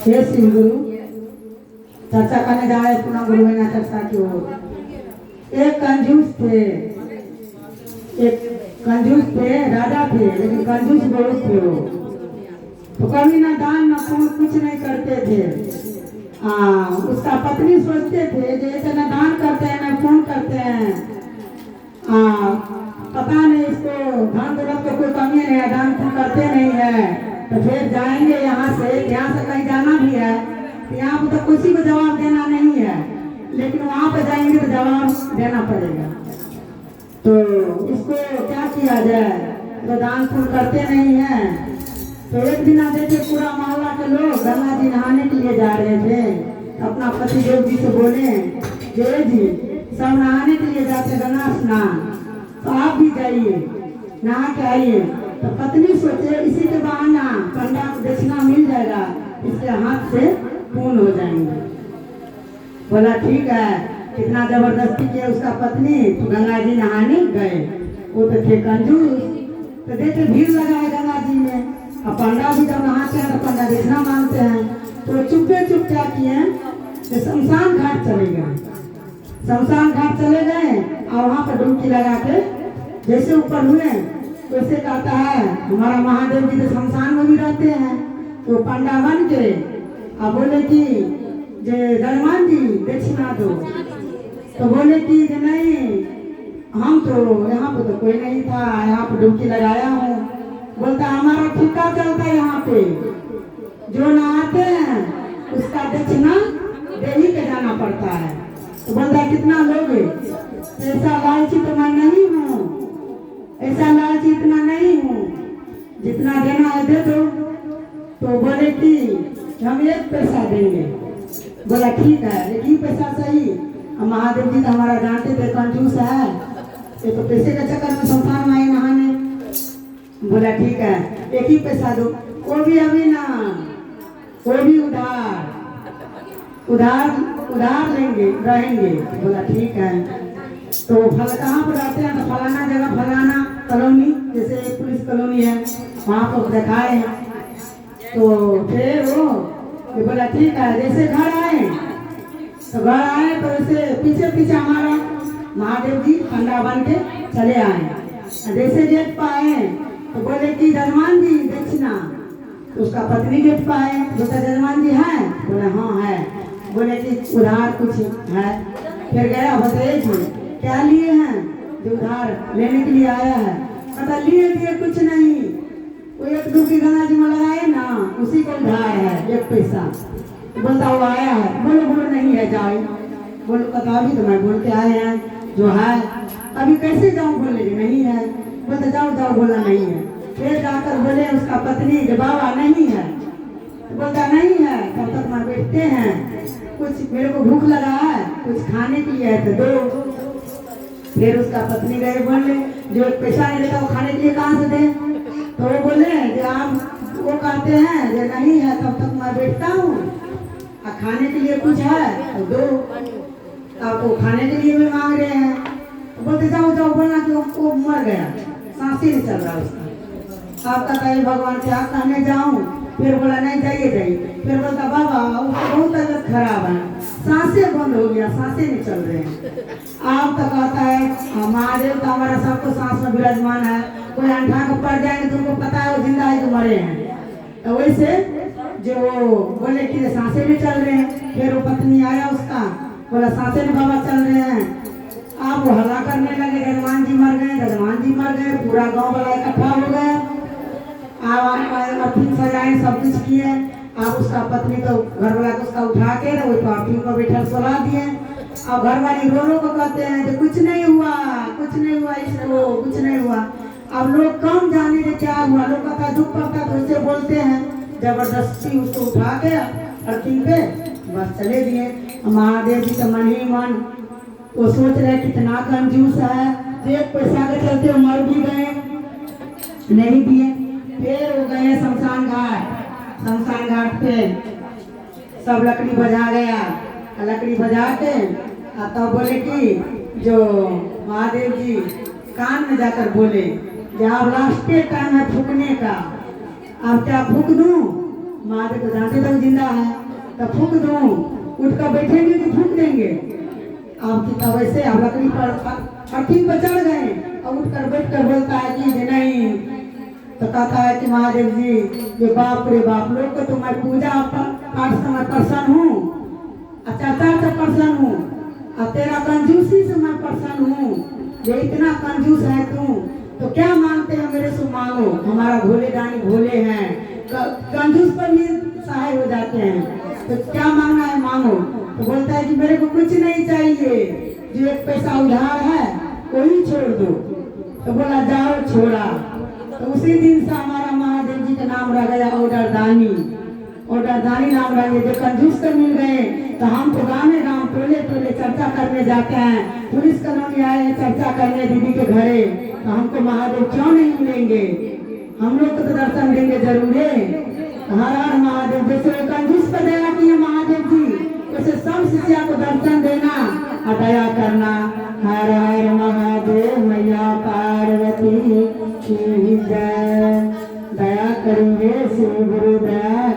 हे शिव गुरु चर्चा करने जा रहे पुनः गुरु में चर्चा की ओर। एक कंजूस थे, राजा थे, लेकिन कंजूस बहुत थे वो। तो कभी ना दान ना पुण्य कुछ नहीं करते थे। उसका पत्नी सोचते थे जैसे न दान करते हैं न पुण्य करते हैं, पता नहीं इसको धन दौलत को कोई कमी नहीं है, दान पुण्य करते नहीं है। तो फिर जाएंगे यहाँ से कहीं जाना भी है, यहाँ पर तो किसी को जवाब देना नहीं है, लेकिन वहाँ पर जाएंगे तो जवाब देना पड़ेगा। तो इसको क्या किया जाए, तो दान पुण्य करते नहीं है। तो एक दिन देखे पूरा मोहल्ला के लोग गंगा जी नहाने के लिए जा रहे थे। अपना पति देव जी से बोले, जय जी सब नहाने के लिए जाते गंगा स्नान, तो आप भी जाइए नहा के आइए। तो पत्नी सोचे इसी के बहाना पंडा को दक्षिणा मिल जाएगा, इसके हाथ से पूर्ण हो जाएंगे। बोला ठीक है। कितना जबरदस्ती किया उसका पत्नी, तो गंगा जी नहाने गए। वो तो थे कंजूस, तो देखे भीड़ लगा है गंगा जी में। अब पंडा भी जब नहाते हैं तो पंडा दक्षिणा मांगते हैं। तो चुप क्या किए कि शमशान घाट चले गए। शमशान घाट चले गए और वहाँ पर डुबकी लगा के जैसे ऊपर हुए वैसे कहता है हमारा महादेव जी तो शमशान में भी रहते हैं। तो पंडा बन के अब बोले कि हनुमान जी दक्षिणा दो। तो बोले कि नहीं, हम तो यहाँ पे तो कोई नहीं था, यहाँ पे डुबकी लगाया हूँ। बोलता हमारा ठिका चलता है यहाँ पे, जो नहाते हैं उसका दक्षिणा दे ही के जाना पड़ता है। तो बोलता कितना लोगे, ऐसा लालची तो मैं नहीं हूँ, ऐसा लालची इतना नहीं हूँ, जितना देना है दे दो। तो बोले कि हम 1 पैसा देंगे। बोला ठीक है, 1 पैसा सही। अब महादेव जी तो हमारा जानते थे कंजूस है, ये तो पैसे के चक्कर में शमशान में आए नहाने। बोला ठीक है, 1 पैसा दो, वो भी अभी ना, वो भी उधार लेंगे रहेंगे। बोला ठीक है। तो फल कहाँ पर रहते हैं, तो फलाना जगह फलाना कॉलोनी, जैसे पुलिस कॉलोनी है वहाँ पर दिखाए। तो फिर वो बोला ठीक है। जैसे घर आए तो ऐसे पीछे हमारा महादेव जी पंडा बन के चले आए। जैसे गेट पाए तो बोले कि हनुमान जी दक्षिणा। तो उसका पत्नी गेट पाए, बोला हनुमान जी है, बोले हाँ है। बोले कि उधार कुछ है। फिर गया बताइए क्या लिए हैं, जो उधार लेने के लिए आया है। पता लिए दिए कुछ नहीं, वो 1 डुबकी गंगा जी में लगाए ना, उसी को उधार है 1 पैसा। बोलता वो आया है। बोलो नहीं है, जाओ। बोलो पता भी तो मैं बोल के आए हैं जो है, अभी कैसे जाऊँ, बोले नहीं है। बोलते जाओ, बोला नहीं है। फिर जाकर बोले उसका पत्नी कि बाबा नहीं है। तो बोलता नहीं है, तब तक मैं बैठते हैं, कुछ मेरे को भूख लगा है, कुछ खाने के लिए है तो दो। फिर उसका पत्नी गए बोले जो पैसा नहीं देता वो खाने के लिए कहाँ से दे। तो वो बोले जो आप वो कहते हैं जो नहीं है तब तक मैं बैठता हूँ, खाने के लिए कुछ है तो दो। आपको खाने के लिए भी मांग रहे हैं। तो बोलते जाओ, बोलना कि वो मर गया, सांस ही नहीं चल रहा उसका। आप कहता है भगवान क्या कहने जाऊँ। फिर बोला नहीं जाइए। फिर बोलता बाबा उसको बहुत तबियत खराब है, सांसें बंद हो गया, सांसें नहीं चल रहे हैं। आप तो कहता है महादेव तो हमारा सबको सांस में विराजमान है, कोई अंठा को पड़ जाएंगे तुमको पता है वो जिंदा है कि मरे हैं। तो वैसे जो बोले कि सांसें भी चल रहे हैं। फिर वो पत्नी आया उसका, बोला सांसें भी बाबा चल रहे हैं। आप वो हल्ला करने लगे हनुमान जी मर गए, पूरा गांव वाला इकट्ठा हो गया। आप सजाए सब कुछ किए। आप उसका पत्नी तो घर वाला को उसका उठा के वो पार्थिव को बैठा सुला दिए। अब घर वाली रो को कहते हैं कि कुछ नहीं हुआ इसको, कुछ नहीं हुआ। अब लोग कम जाने के क्या हुआ, लोग कहता दुख पड़ता तो उससे बोलते हैं, जबरदस्ती उसको उठा के अर्थिंग पे बस चले दिए। महादेव जी का मन ही मन वो सोच रहे कितना कंजूस है, 1 पैसा के चलते मर भी गए, नहीं दिए। फिर वो गए शमशान घाट पे सब लकड़ी बजा गया। लकड़ी बजा के तब बोले कि जो महादेव जी कान में जाकर बोले जब लास्ट टाइम है फूकने का, अब क्या फूक दूं। महादेव तो जानते तक जिंदा है, तो फूक दूं, उठ कर बैठेंगे कि फूक देंगे? आपकी तब वैसे आप लकड़ी पर अर्थिंग पर चढ़ गए और उठ कर बैठ कर बोलता है कि नहीं, तो कहता है कि महादेव जी ये बाप रे बाप, लोग को तो मैं पूजा पाठ से मैं प्रसन्न हूँ, चर्चा से प्रसन्न हूँ, और तेरा कंजूसी से मैं प्रसन्न हूँ। ये इतना कंजूस है तू, तो क्या मांगते हैं मेरे से मांगो, हमारा भोले दानी भोले हैं, कंजूस पर भी सहाय हो जाते हैं, तो क्या मांगना है मांगो। तो बोलता है कि मेरे को कुछ नहीं चाहिए, जो एक पैसा उधार है वही छोड़ दो। तो बोला जाओ छोड़ा। तो उसी दिन से हमारा महादेव जी का नाम रह गया ऑर्डर दानी, ऑर्डर दानी नाम रह गया। जो कंजूस तो मिल गए, तो हम तो गाँव में गाँव टोले टोले चर्चा करने जाते हैं, पुलिस कॉलोनी आए हैं चर्चा करने दीदी के घरे, तो हमको महादेव क्यों नहीं मिलेंगे, हम लोग को तो दर्शन देंगे जरूर है। हर हर महादेव, जैसे कंजूस पर दया किए महादेव जी, वैसे सब शिष्या को दर्शन देना और दया करना। हर हर महादेव, मैया पार्वती की जय। दया करेंगे श्री गुरुदेव।